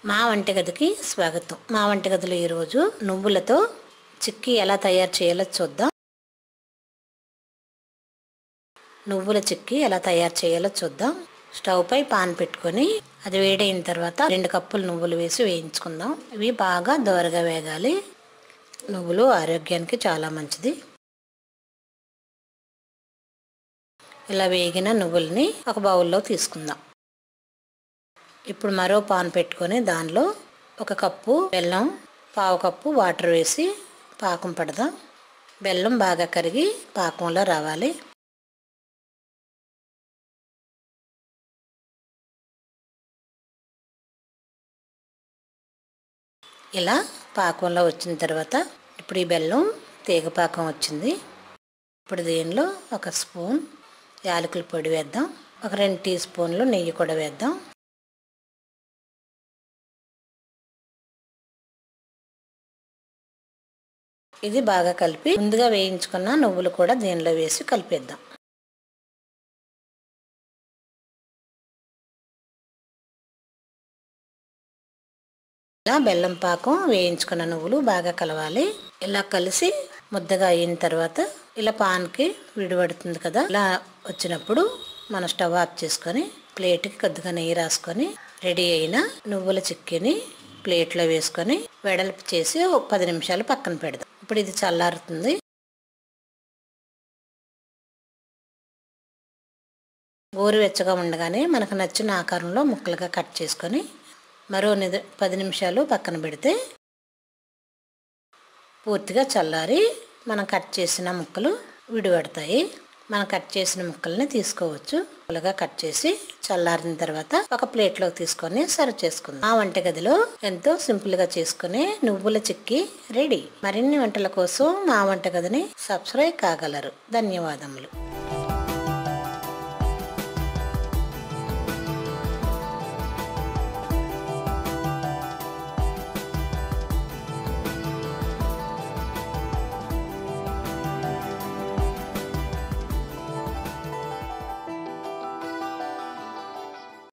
మా వంటగదికి స్వాగతం. మా వంటగదిలో ఈరోజు నువ్వులతో చిక్కీ ఎలా తయారు చేయాలో చూద్దాం. నువ్వుల చిక్కీ ఎలా తయారు చేయాలో చూద్దాం. స్టవ్ పై పాన్ పెట్టుకొని అది వేడైన తర్వాత 2 కప్పులు నువ్వులు వేసి వేయించుకుందాం. ఇవి బాగా దోరగా వేగాలి. నువ్వులు ఆరోగ్యానికి చాలా మంచిది. ఇలా వేగిన నువ్వుల్ని ఒక బౌల్లో తీసుకుందాం. ఇప్పుడు మరో పాన్ పెట్టుకొని దానిలో 1 కప్పు బెల్లం, 1/2 కప్పు వాటర్ వేసి పాకం పడదాం. బెల్లం బాగా కరిగి పాకంలో రావాలి. ఇలా పాకంలో వచ్చిన తర్వాత ఇప్పుడు ఈ బెల్లం తీగ పాకం వచ్చింది. ఇప్పుడు దీనిలో 1 స్పూన్ యాలకుల పొడి వేద్దాం. ఒక 2 టీ స్పూన్లు నెయ్యి కూడా వేద్దాం. ఇది బాగా కలిపి ముందుగా వేయించుకున్న నువ్వులు కూడా దీనిలో వేసి కలిపేద్దాం. ఇలా బెల్లం పాకం వేయించుకున్న నువ్వులు బాగా కలవాలి. ఇలా కలిసి ముద్దగా అయిన తర్వాత ఇలా పాన్కి విడిపడుతుంది కదా, ఇలా వచ్చినప్పుడు మనం స్టవ్ ఆఫ్ చేసుకొని ప్లేట్కి కొద్దిగా నెయ్యి రాసుకొని రెడీ అయిన నువ్వుల చిక్కీని ప్లేట్లో వేసుకొని వెడల్పు చేసి 10 నిమిషాలు పక్కన పెడదాం. ఇప్పుడు ఇది చల్లారుతుంది. గోరువెచ్చగా ఉండగానే మనకు నచ్చిన ఆకారంలో ముక్కలుగా కట్ చేసుకొని మరో 10 నిమిషాలు పక్కన పెడితే పూర్తిగా చల్లారి మనం కట్ చేసిన ముక్కలు విడిపడతాయి. మనం కట్ చేసిన ముక్కల్ని తీసుకోవచ్చు. ముక్కలుగా కట్ చేసి చల్లారిన తర్వాత ఒక ప్లేట్లోకి తీసుకొని సర్వ్ చేసుకుందాం. మా వంటగదిలో ఎంతో సింపుల్గా చేసుకునే నువ్వుల చిక్కీ రెడీ. మరిన్ని వంటల కోసం మా వంటగదిని సబ్స్క్రైబ్ కాగలరు. ధన్యవాదములు.